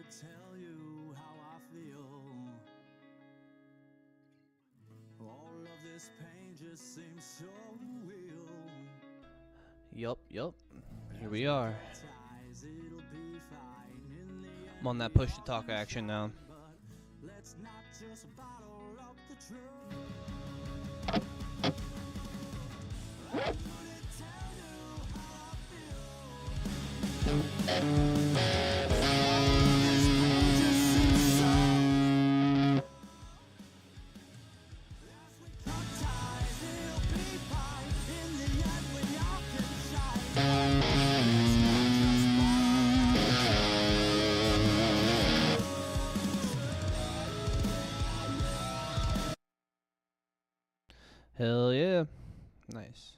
tell you how I feel. All of this pain just seems so real. Yup. Here we are. Ties, it'll be fine in the end. I'm on that push to talk action now. But let's not just bottle up the truth. I couldn't tell you how I feel. This pain just seems so. As we cut ties, it'll be fine in the end when y'all can shine. Let's not just Hell yeah. Nice.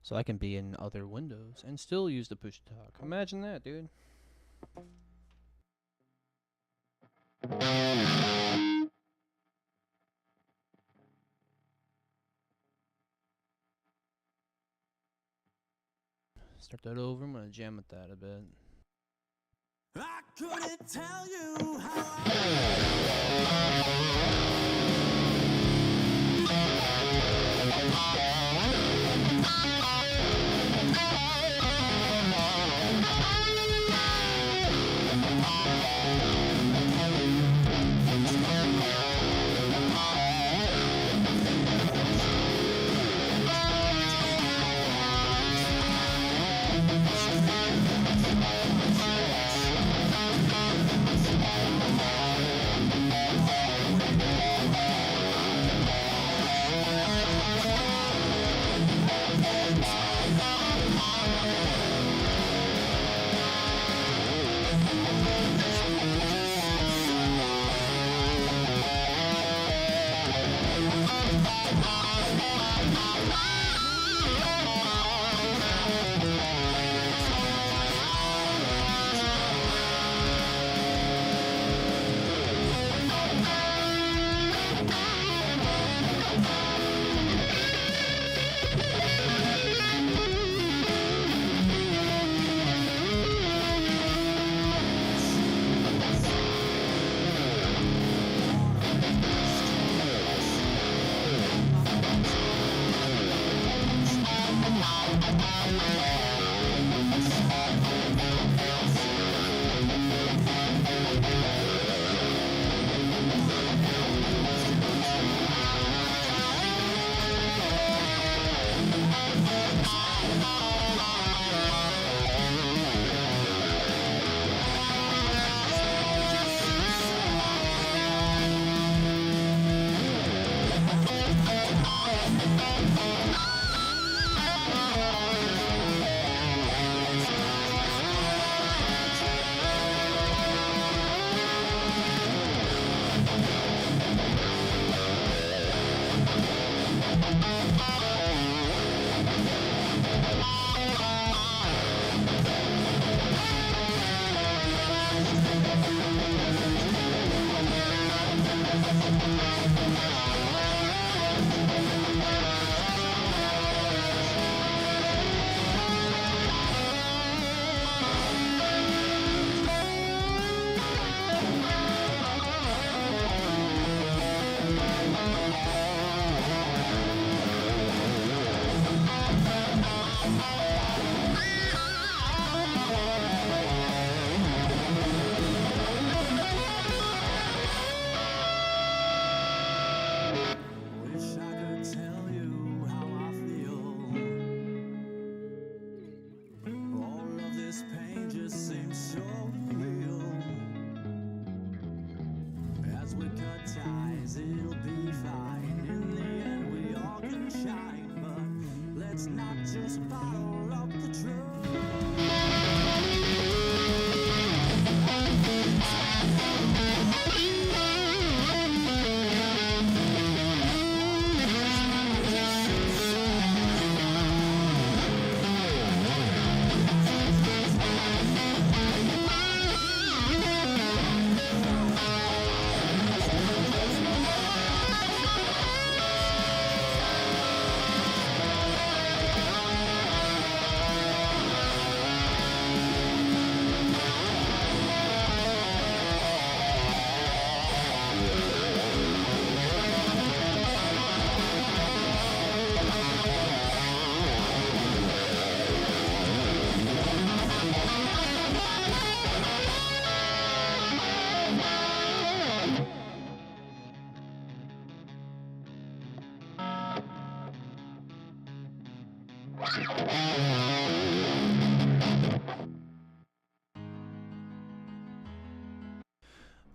So I can be in other windows and still use the push to talk. Imagine that, dude. Start that over. I'm gonna jam with that a bit. I couldn't tell you how I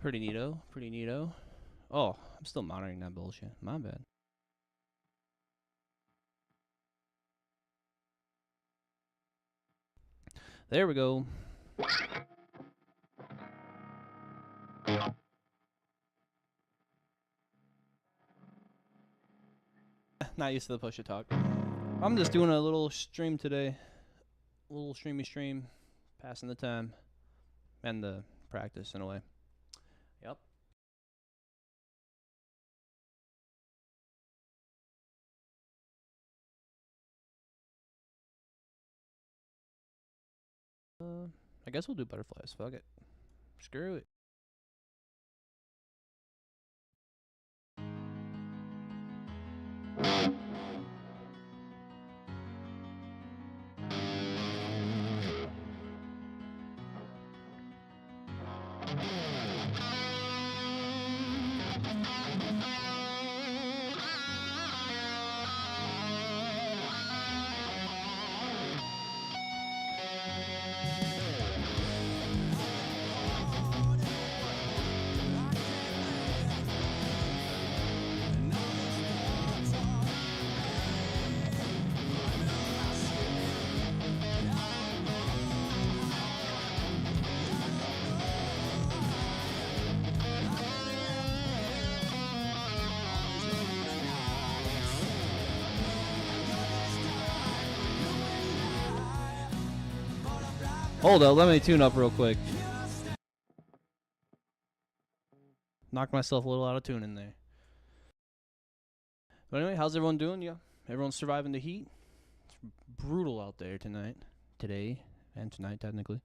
Pretty neato. Pretty neato. Oh, I'm still monitoring that bullshit. My bad. There we go. Not used to the push to talk. I'm just doing a little stream today. A little streamy stream. Passing the time. And the practice in a way. Yep. I guess we'll do butterflies. Fuck it. Screw it. Hold up, let me tune up real quick. Knocked myself a little out of tune in there. But anyway, how's everyone doing? Yeah, everyone's surviving the heat. It's brutal out there tonight, today, and tonight technically.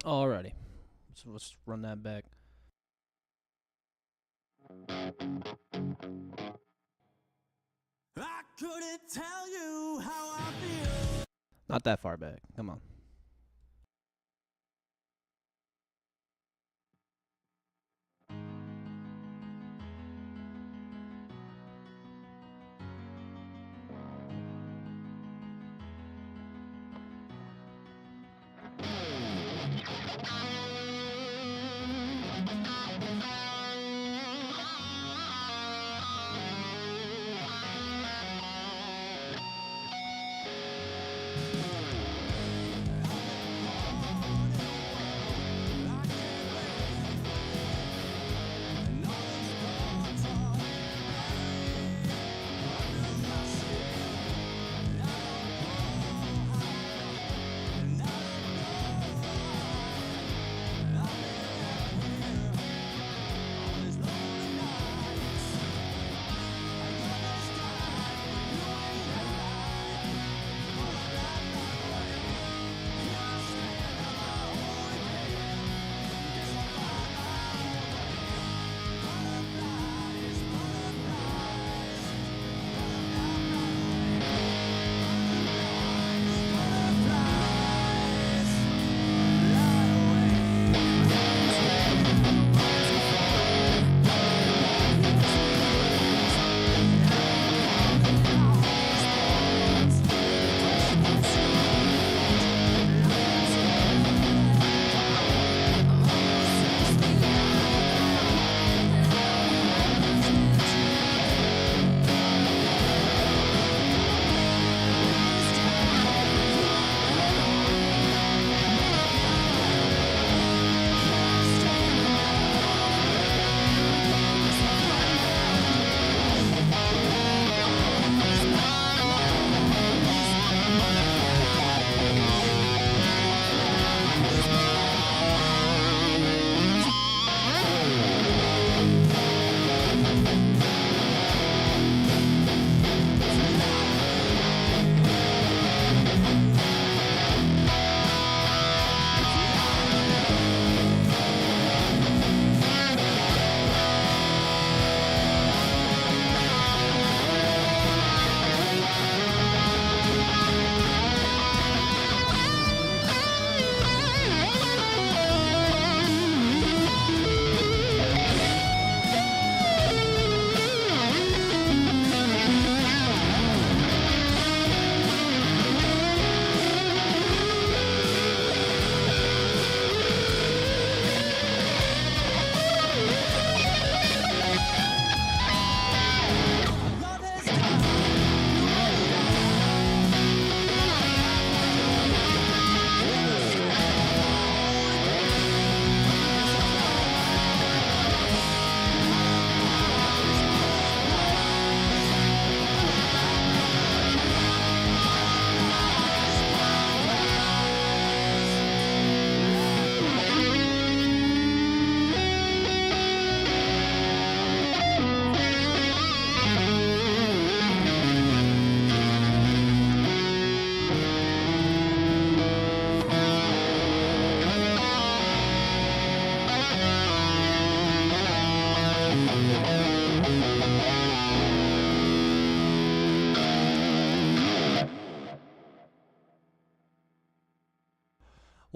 Alrighty, so let's run that back. I couldn't tell you how I feel. Not that far back. Come on.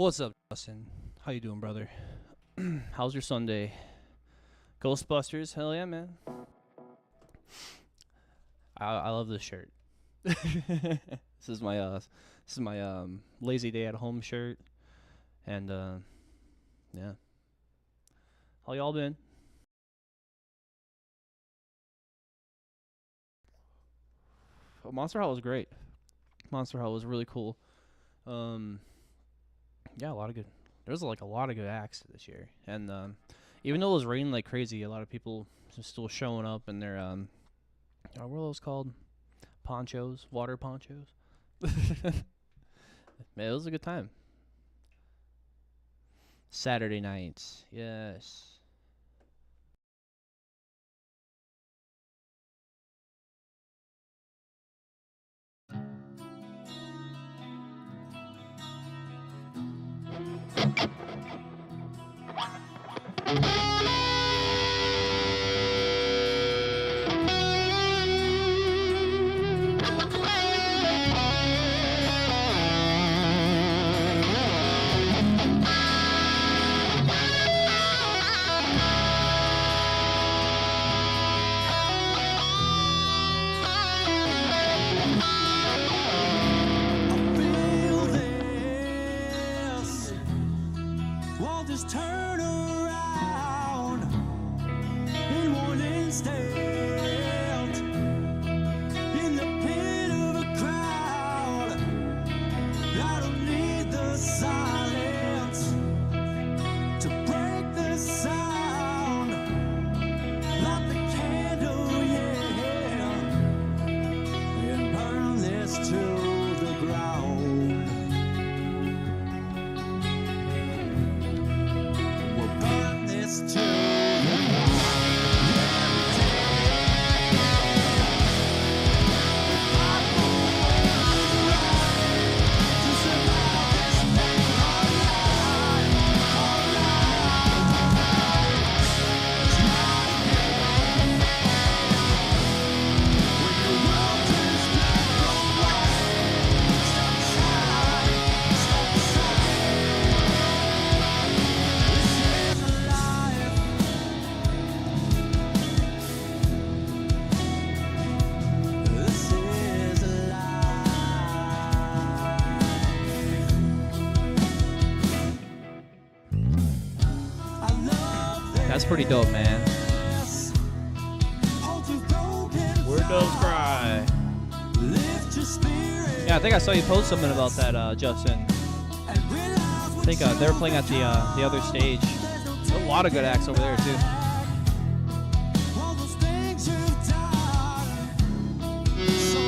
What's up, Justin? How you doing, brother? How's your Sunday? Ghostbusters, hell yeah, man. I love this shirt. This is my lazy day at home shirt, and yeah. How y'all been? Monster Hall was great. Monster Hall was really cool. Yeah, a lot of good. There was like a lot of good acts this year, and even though it was raining like crazy, a lot of people just still showing up in their what are those called? Ponchos, water ponchos. Man, it was a good time. Saturday nights, yes. Feel this. Won't just turn around in one instant. In the pit of a crowd, I don't need the silence to break the sound. Light the candle, yeah, and burn this to the ground. We'll burn this to the ground. This is alive. I love That's pretty dope, man. this. Hold you broken Word doves cry. lift your spirit Yeah, I think I saw you post something about that, Justin. and realize I think they were playing at the other stage. There's a lot of good acts over there too. all those things you've done. So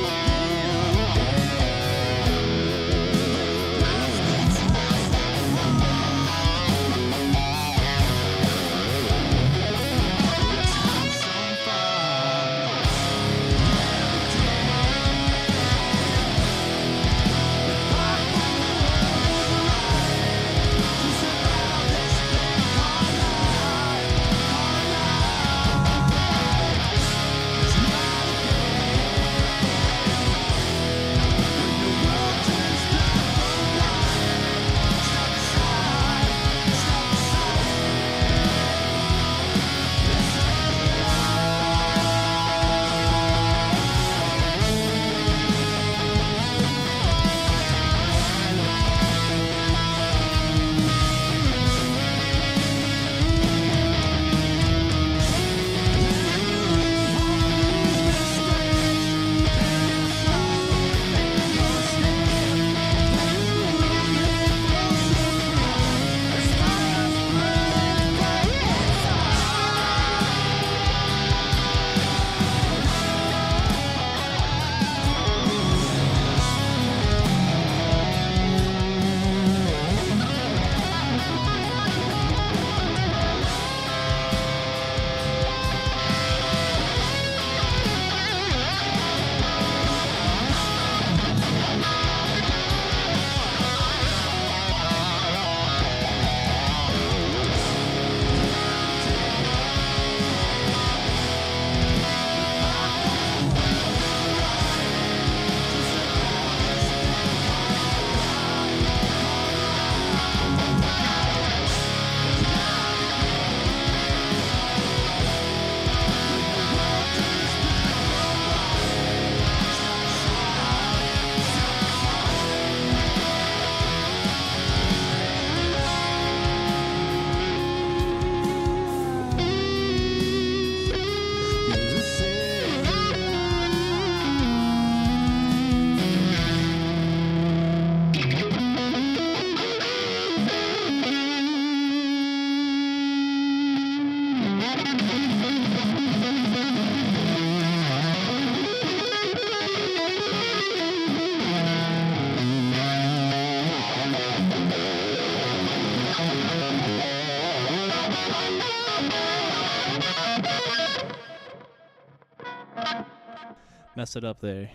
Mess it up there.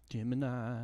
Gemini.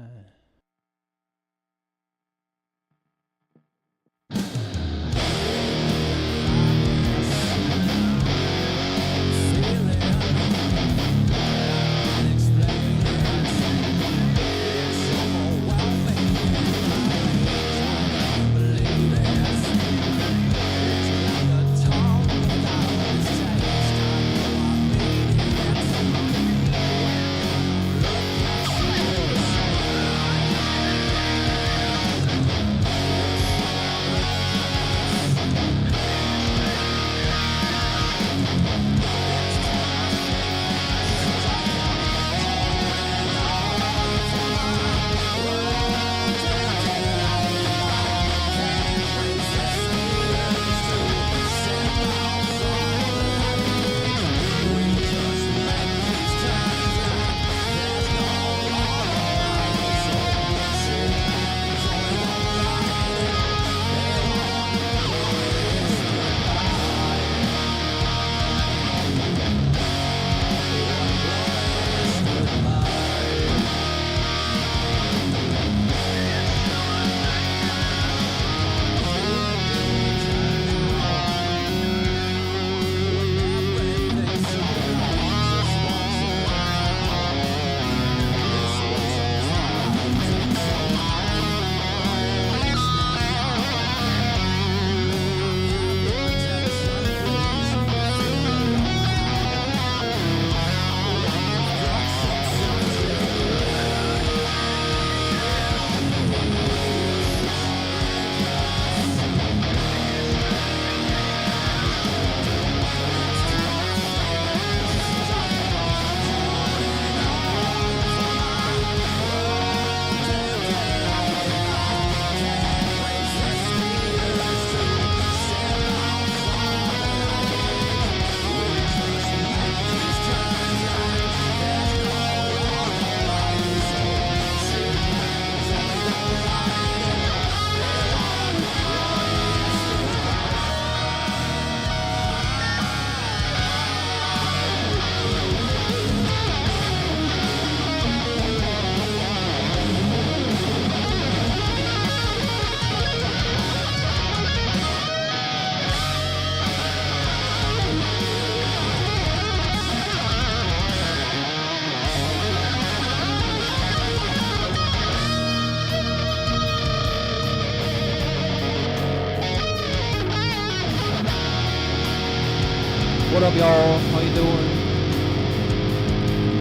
What up, y'all? How you doing?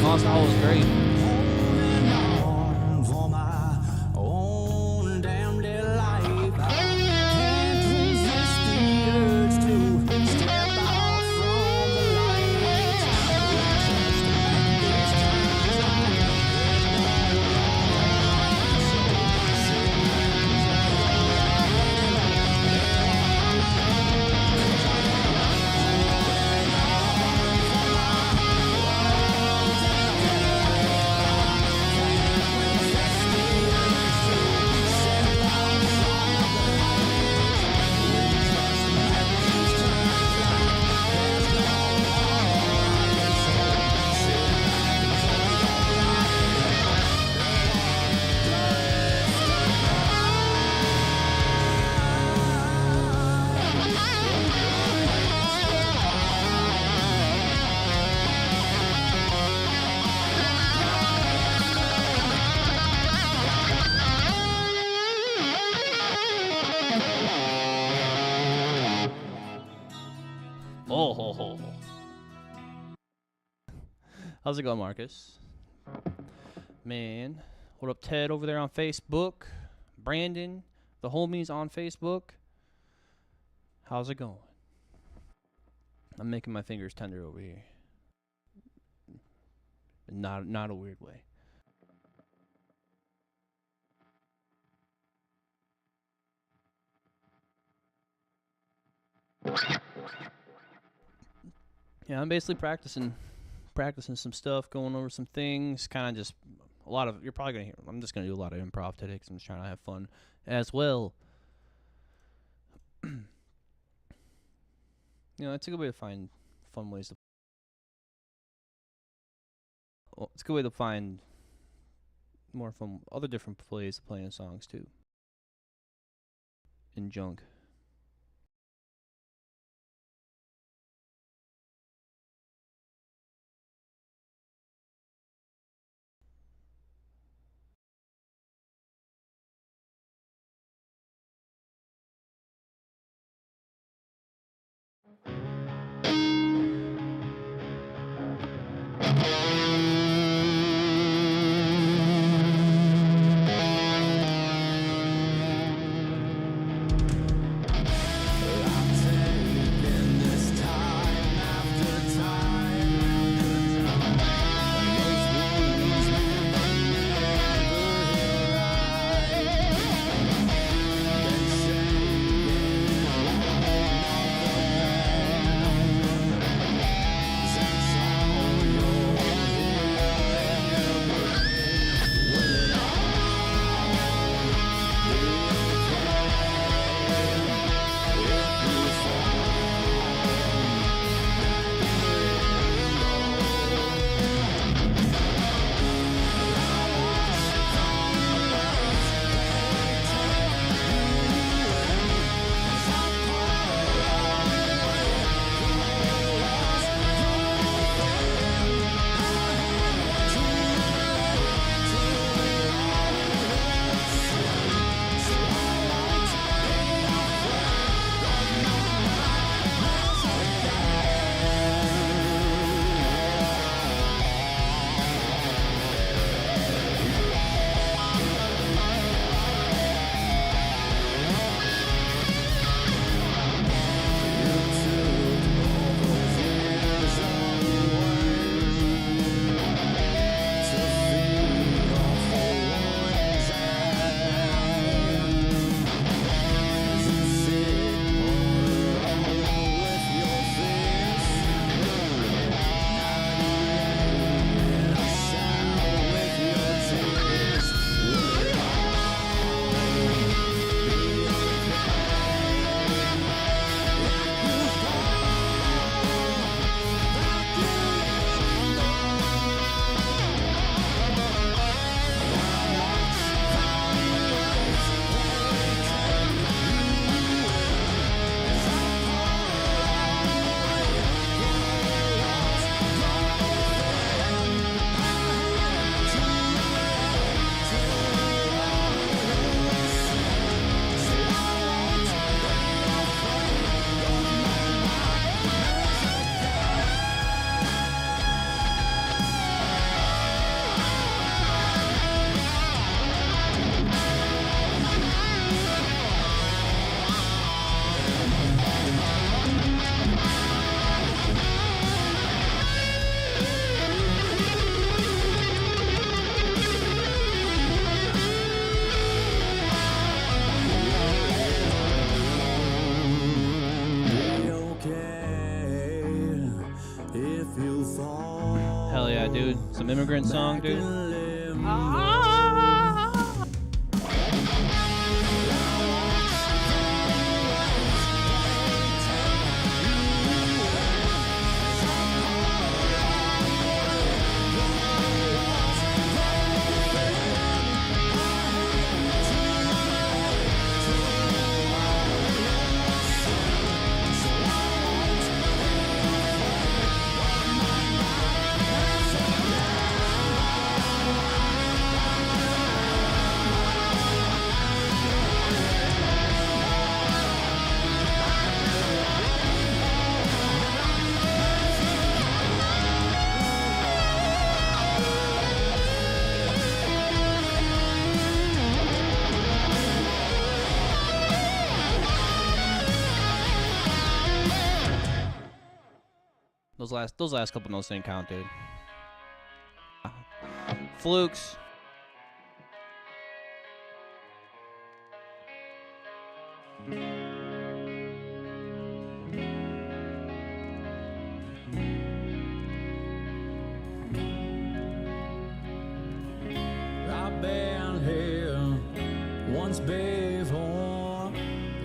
Hostile was great. Holding on for my own damn dear life. I can't resist the urge to step out from the light. Just to make these times right. Oh, ho, ho, ho. How's it going, Marcus? Man, what up, Ted over there on Facebook? Brandon, the homies on Facebook. How's it going? I'm making my fingers tender over here. Not a weird way. Yeah, I'm basically practicing some stuff, going over some things, kind of just a lot of, you're probably going to hear, I'm just going to do a lot of improv today because I'm just trying to have fun as well. You know, it's a good way to find fun ways to it's a good way to find more from other different ways of playing songs too. In junk. Hell yeah, dude. Some immigrant song, dude. Those last couple notes didn't count, dude. Flukes. I've been here once before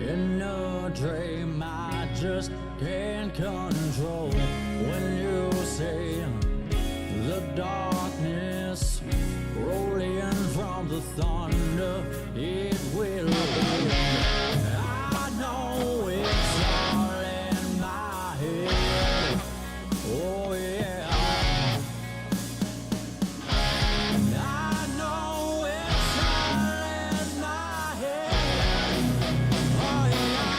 in a dream I just can't control. When you say the darkness, rolling from the thunder, it will end. I know it's all in my head. Oh yeah. I know it's all in my head. Oh yeah.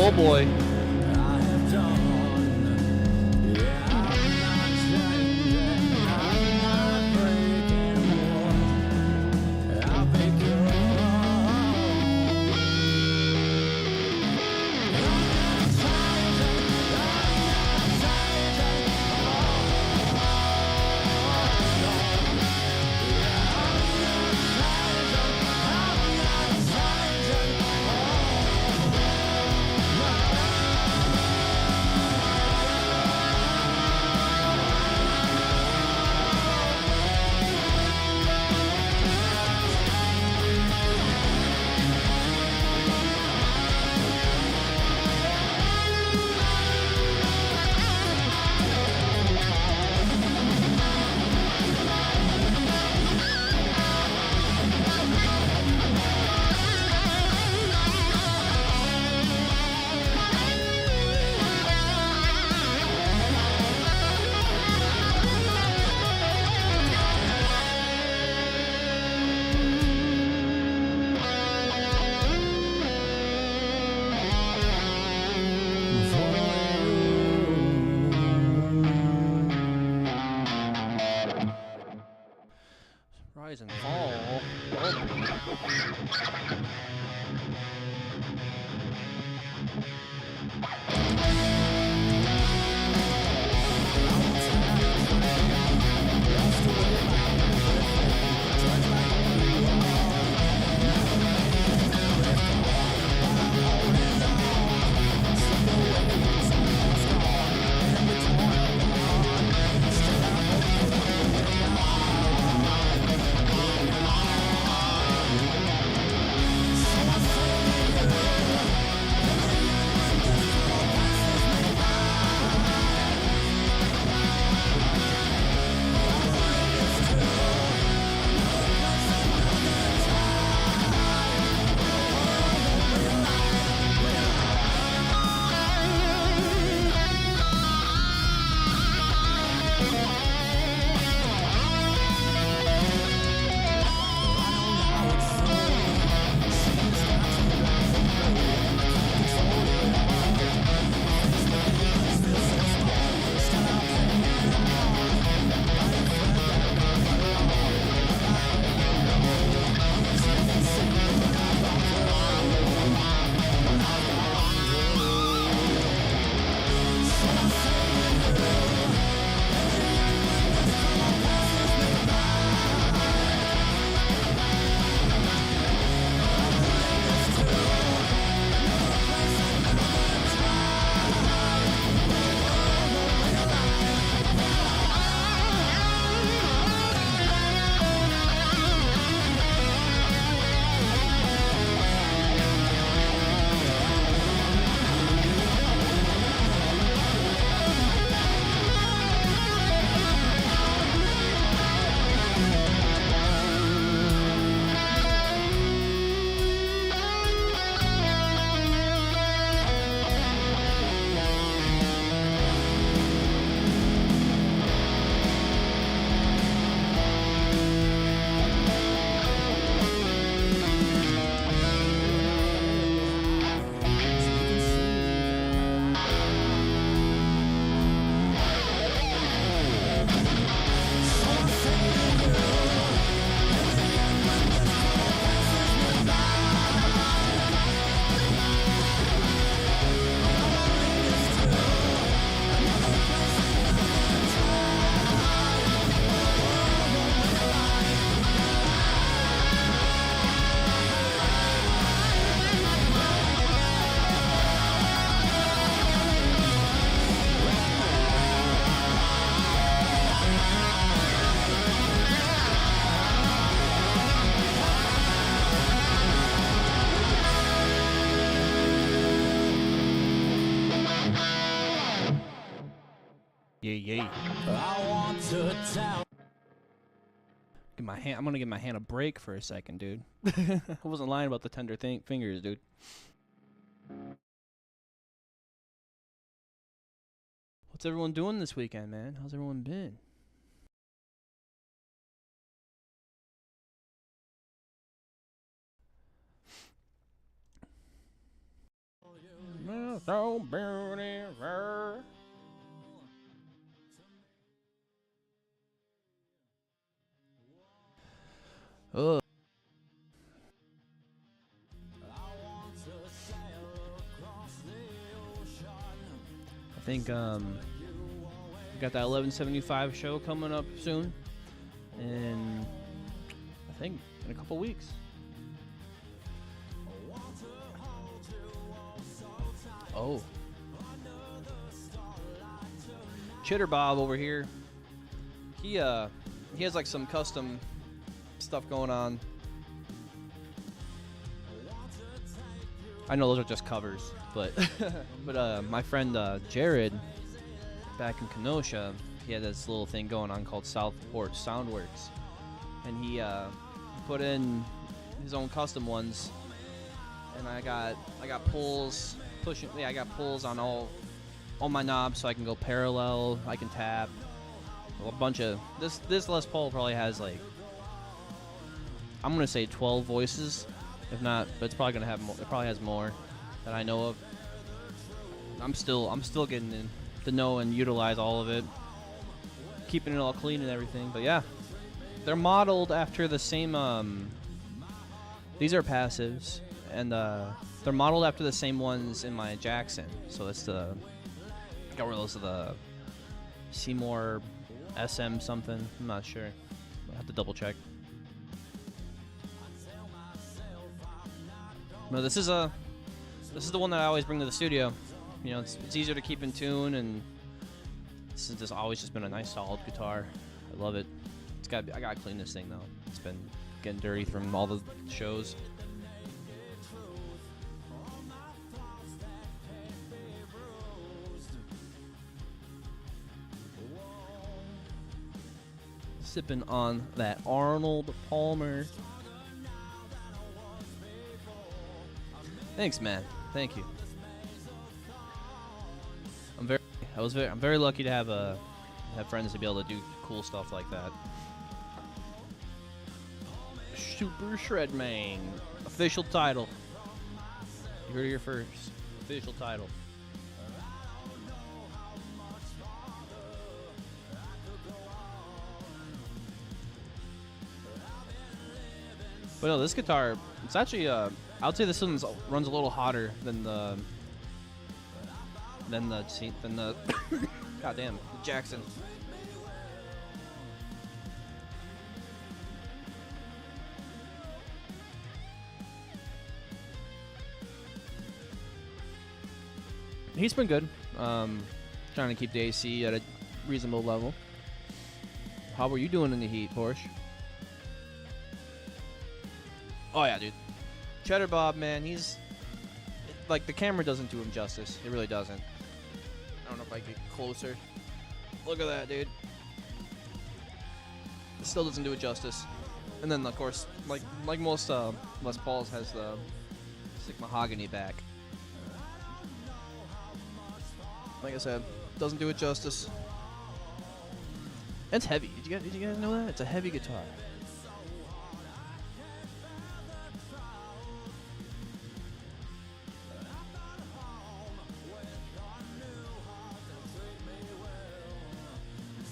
Oh boy. Rise and fall. yeah. I want to tell. I'm gonna give my hand a break for a second, dude. I wasn't lying about the tender fingers, dude. What's everyone doing this weekend, man? How's everyone been? So beautiful. Oh. I think we got that 1175 show coming up soon, and I think in a couple weeks. Oh, Chitter Bob over here. He has like some custom stuff going on. I know those are just covers, but my friend Jared back in Kenosha, he had this little thing going on called Southport Soundworks, and he put in his own custom ones, and I got pulls pushing. Yeah, I got pulls on all my knobs, so I can go parallel. I can tap a bunch of this Les Paul probably has like, I'm gonna say 12 voices, if not, but it's probably gonna have more. It probably has more that I know of. I'm still getting in to know and utilize all of it, keeping it all clean and everything. But yeah, they're modeled after the same. These are passives, and they're modeled after the same ones in my Jackson. So it's I got one of those of the Seymour SM something. I'm not sure. I'll have to double check. No, this is the one that I always bring to the studio. You know, it's easier to keep in tune, and this has just always just been a nice solid guitar. I love it. I gotta clean this thing though. It's been getting dirty from all the shows. Sipping on that Arnold Palmer. Thanks, man. Thank you. I'm very lucky to have friends to be able to do cool stuff like that. Super Shredman, official title. You heard it here first. Official title. But no, this guitar, it's actually I would say this one runs a little hotter than the goddamn the Jackson. He's been good. Trying to keep the AC at a reasonable level. How were you doing in the heat, Porsche? Oh yeah, dude. Cheddar Bob, man, he's like, the camera doesn't do him justice. It really doesn't. I don't know if I can get closer. Look at that, dude. It still doesn't do it justice. And then, of course, like most Les Pauls, has the sick mahogany back. Like I said, doesn't do it justice. It's heavy. Did you guys know that? It's a heavy guitar.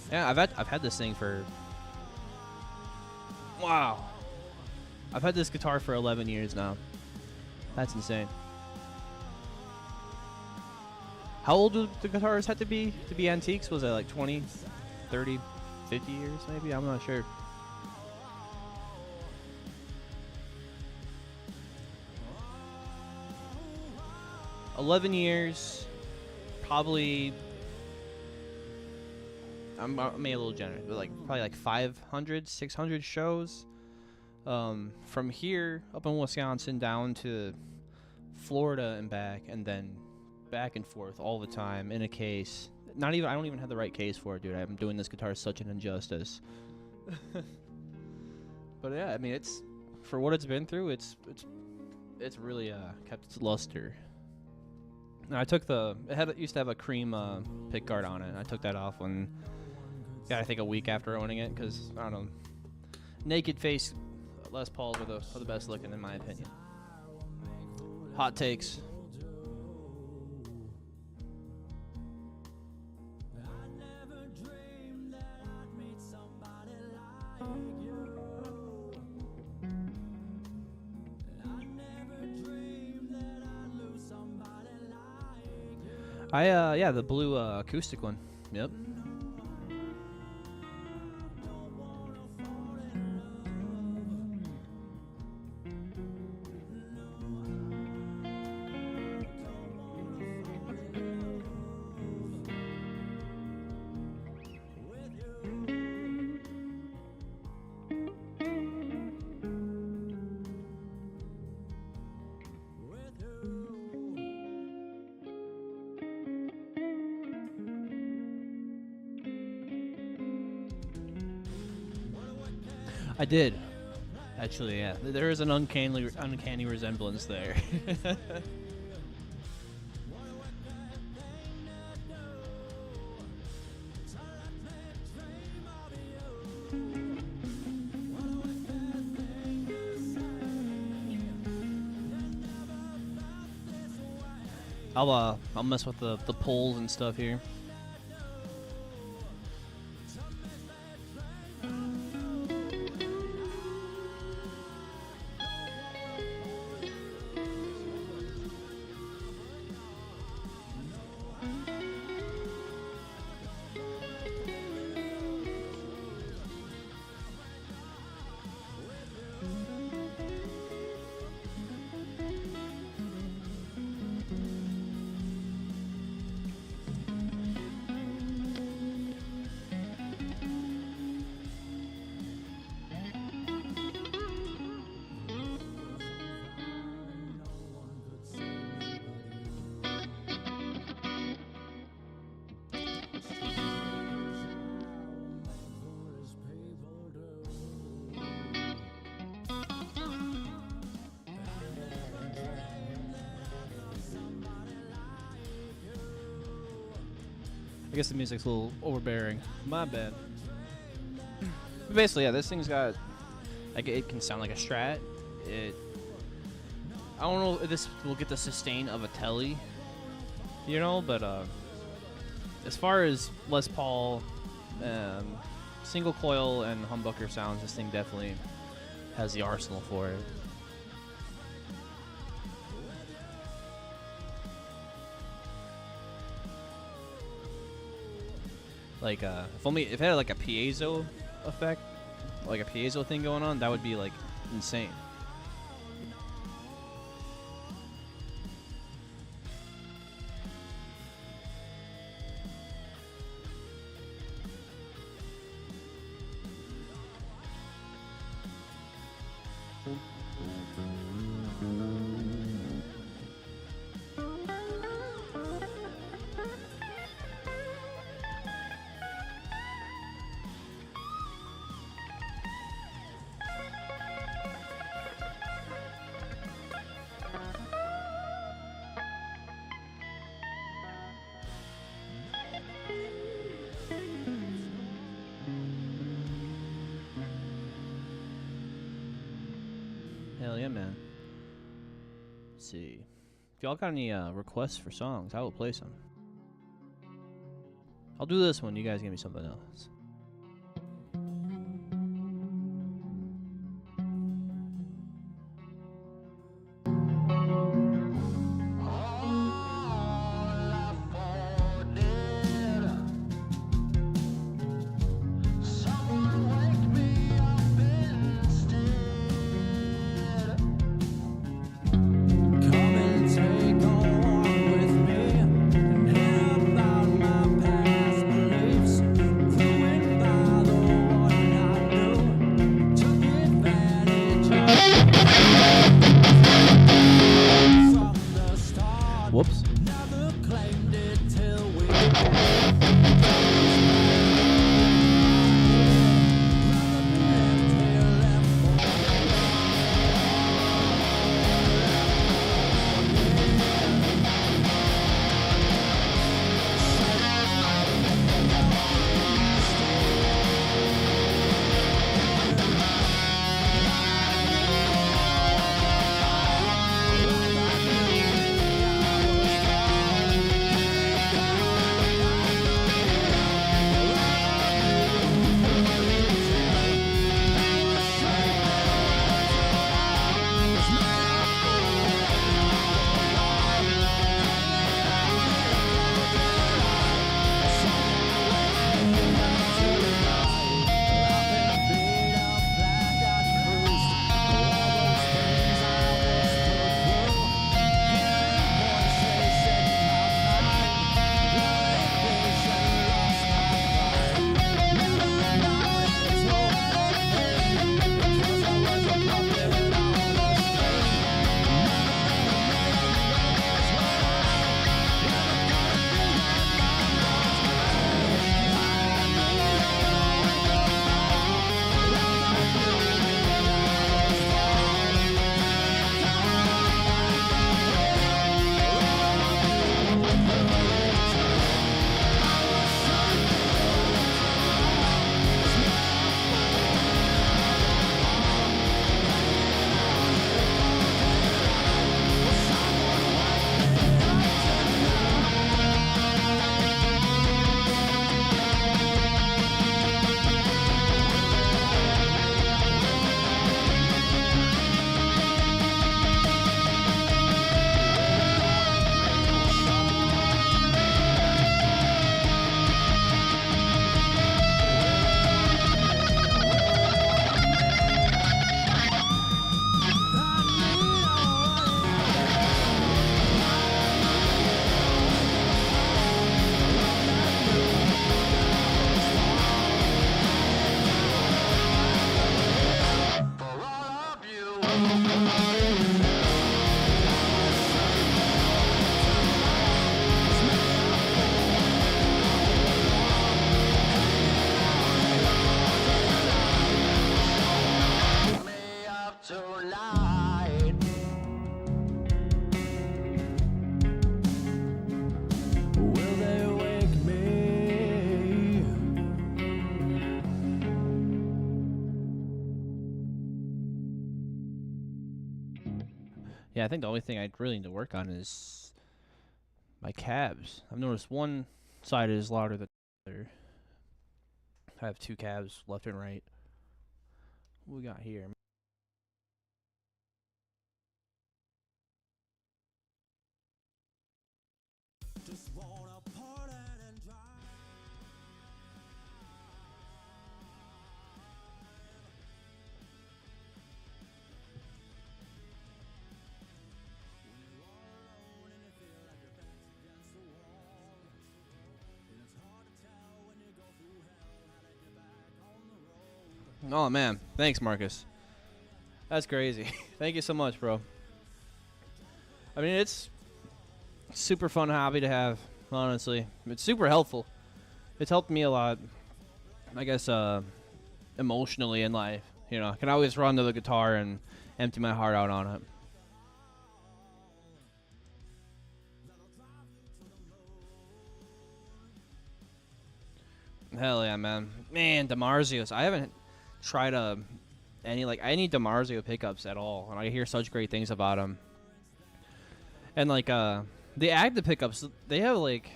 Yeah, I've had this thing for, wow. I've had this guitar for 11 years now. That's insane. How old do the guitars have to be antiques? Was it like 20, 30, 50 years maybe? I'm not sure. $11 years, probably. I'm maybe a little generous, but probably like 500, 600 shows. From here up in Wisconsin down to Florida and back, and then back and forth all the time in a case. not even I don't even have the right case for it, dude. I'm doing this guitar such an injustice. But yeah, I mean, it's for what it's been through. It's really kept its luster. And I took it used to have a cream pick guard on it. And I took that off when, I think a week after owning it, because I don't know, naked face Les Pauls are the best looking in my opinion. Hot takes. The blue acoustic one. Yep. I did. Actually, yeah. There is an uncanny resemblance there. I'll mess with the pulls and stuff here. I guess the music's a little overbearing. My bad. But basically, yeah, this thing's got, like, it can sound like a Strat. I don't know if this will get the sustain of a Tele, you know, but as far as Les Paul, single coil and humbucker sounds, this thing definitely has the arsenal for it. Like, if it had like a piezo effect, like a piezo thing going on, that would be like insane. Hell yeah, man. Let's see. If y'all got any requests for songs, I will play some. I'll do this one. You guys give me something else. Take on with me and hear about my past beliefs. Yeah, I think the only thing I really need to work on is my cabs. I've noticed one side is louder than the other. I have two cabs, left and right. What we got here? Just wanna party and drive. When you're all alone and you feel like your back's against the wall, and it's hard to tell when you go through hell how to get back on the road. Oh man, thanks Marcus. That's crazy. Thank you so much, bro. I mean, it's super fun hobby to have, honestly. It's super helpful. It's helped me a lot, I guess, emotionally in life. You know, I can always run to the guitar and empty my heart out on it. Hell yeah, man. Man, DiMarzios. I haven't tried any DiMarzio pickups at all, and I hear such great things about them. And the active pickups, they have like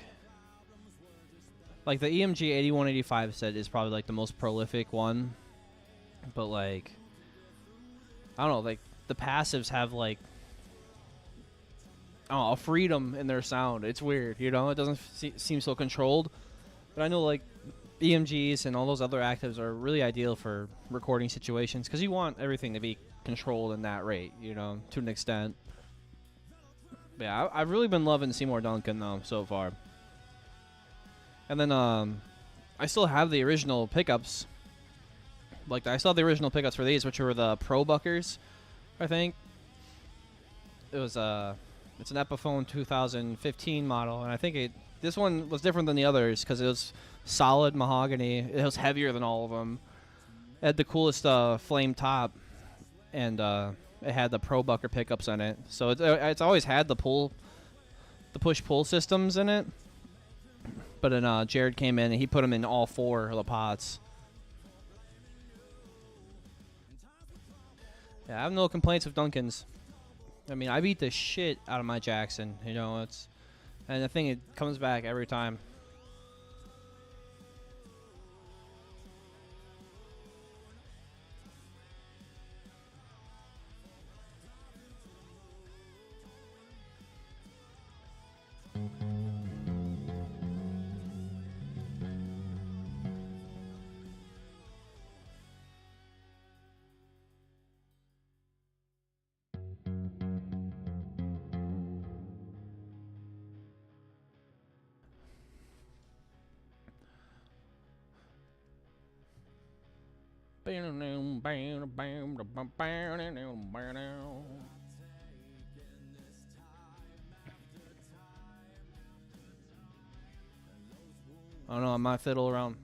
the EMG 8185 set is probably like the most prolific one, but like I don't know, like the passives have like a freedom in their sound. It's weird, you know. It doesn't seem so controlled, but I know like EMGs and all those other actives are really ideal for recording situations because you want everything to be controlled in that rate, you know, to an extent. But yeah, I've really been loving Seymour Duncan though so far. And then I still have the original pickups. Like I still have the original pickups for these, which were the Pro Buckers, I think. It was it's an Epiphone 2015 model, and I think this one was different than the others because it was solid mahogany. It was heavier than all of them. It had the coolest flame top, and it had the Pro Bucker pickups on it. So it's always had the push-pull systems in it. But then Jared came in and he put them in all four of the pots. Yeah, I have no complaints with Duncan's. I mean, I beat the shit out of my Jackson, you know. And I think it comes back every time. I don't know, I might fiddle around.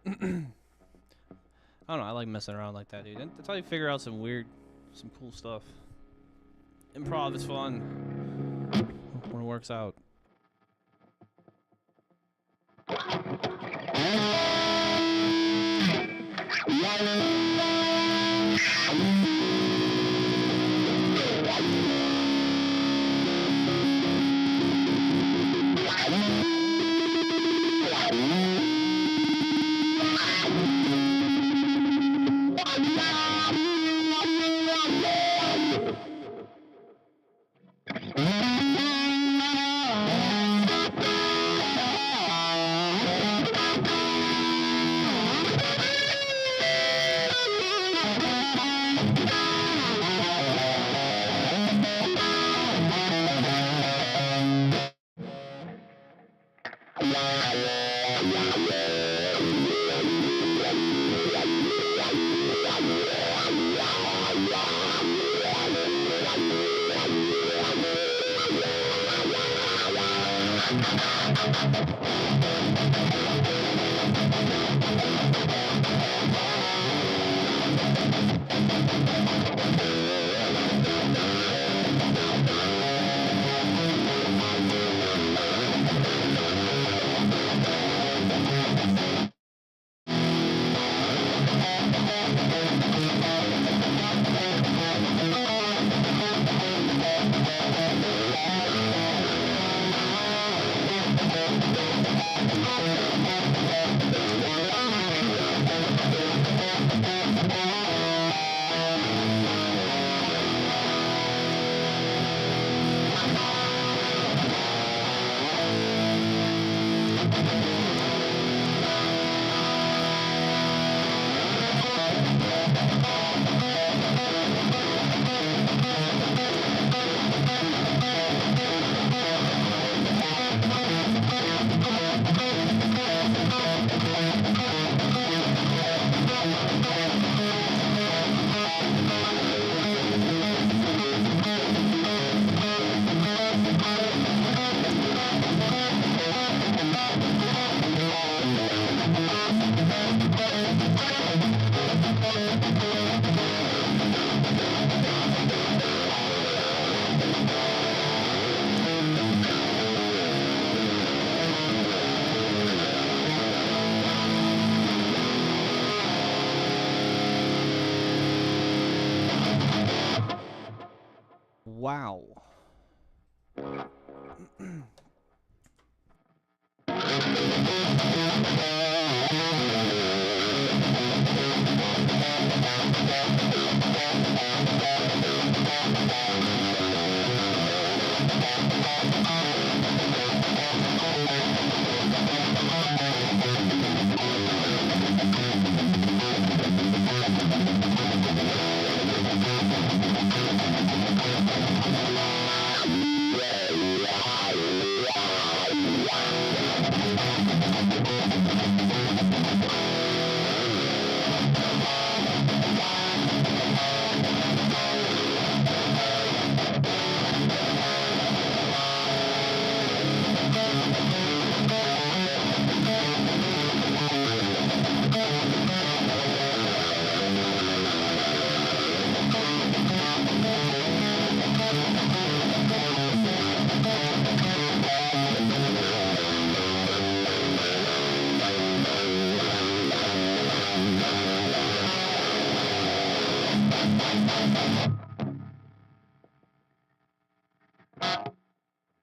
I don't know. I like messing around like that, dude. That's how you figure out some cool stuff. Improv is fun when it works out. Wow.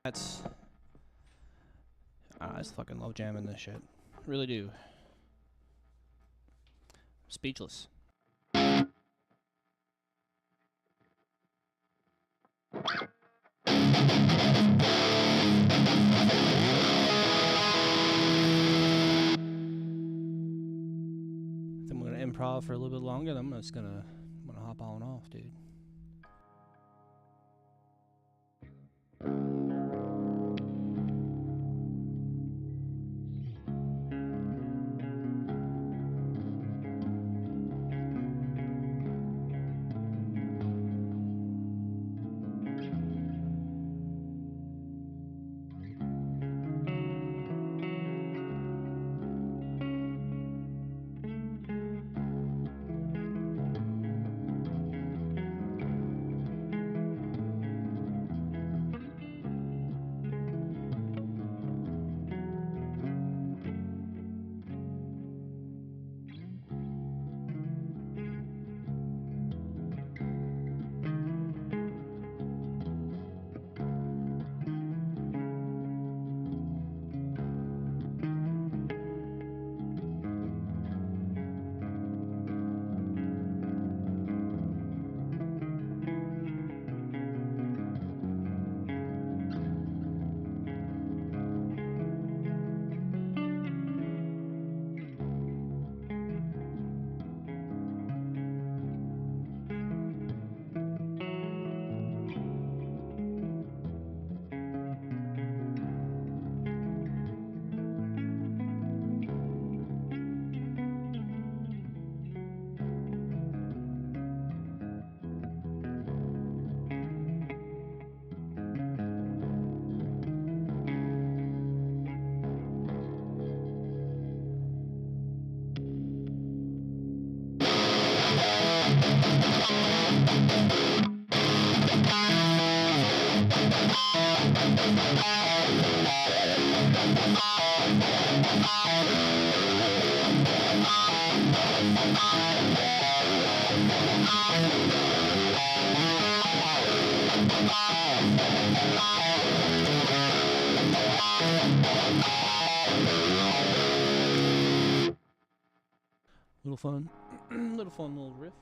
That's. I just fucking love jamming this shit. Really do. Speechless. I think I'm gonna improv for a little bit longer. Then I'm gonna hop on off, dude. Little fun, little riff.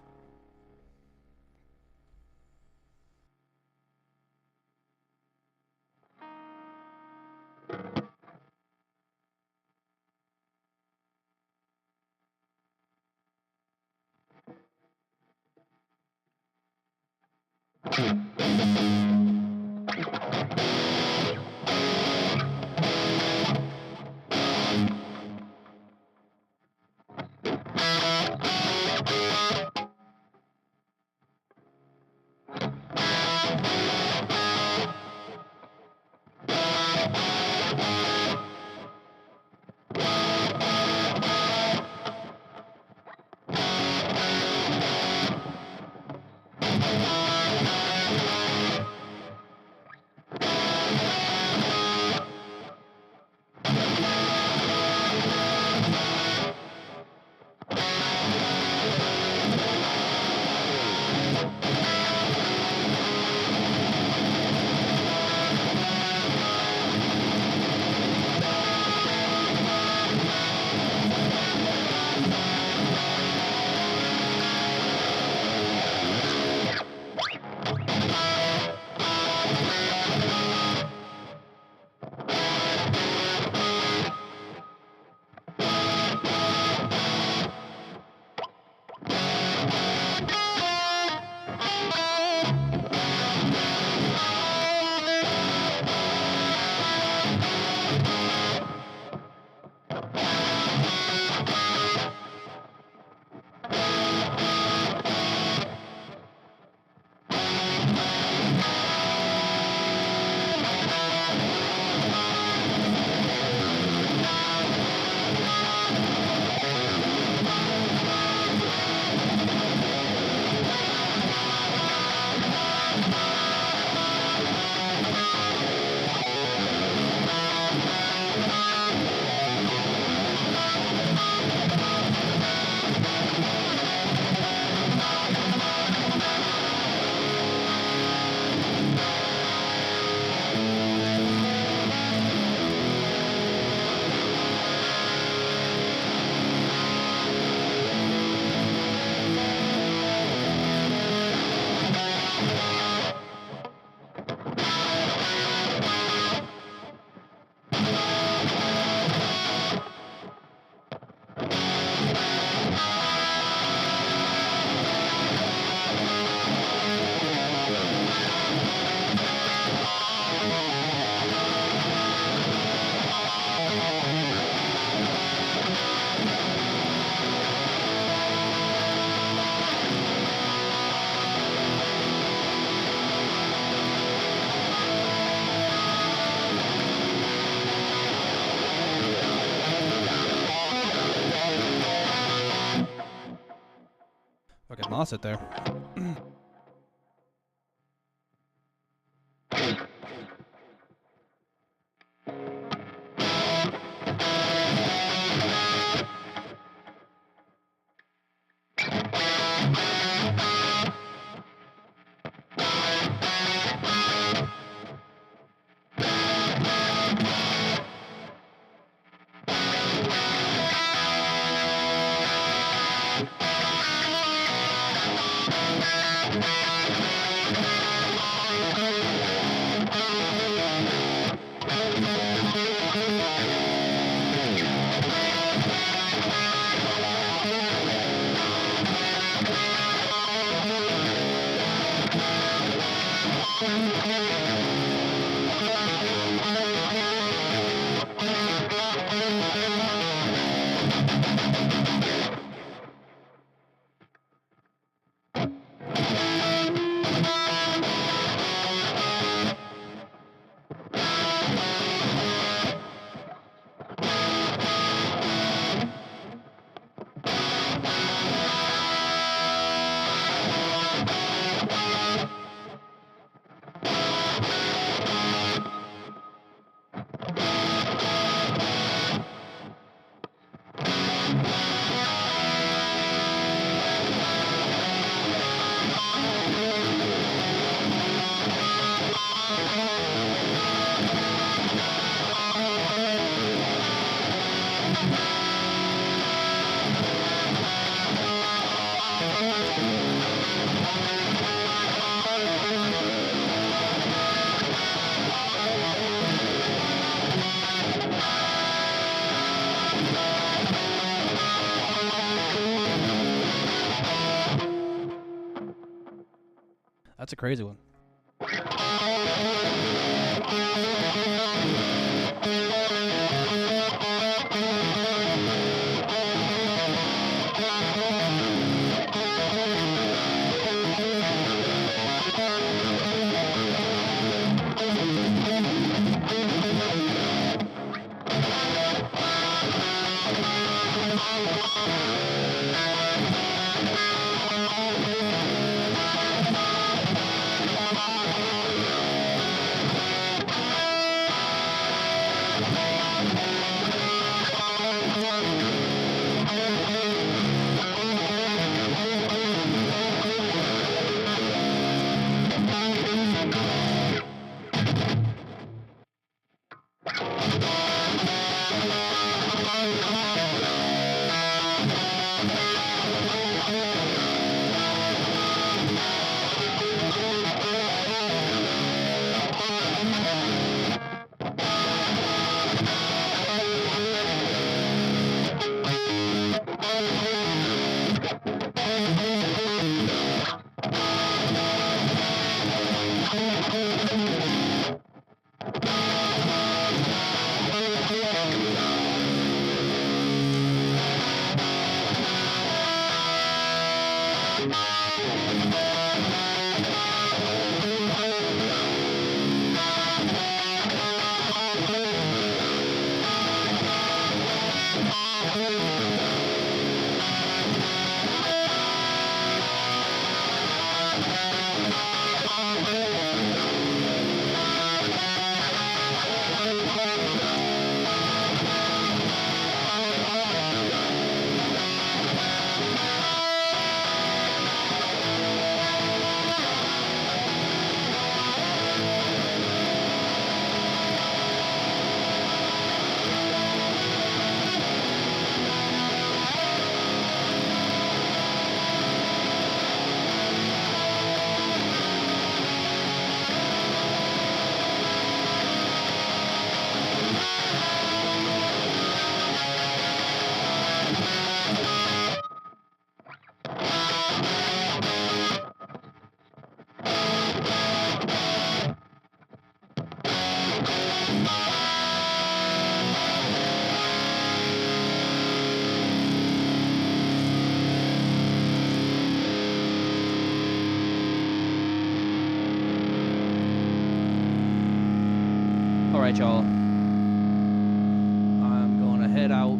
Fucking lost it there. That's a crazy one. Alright, y'all. I'm gonna head out.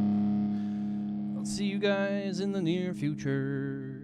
I'll see you guys in the near future.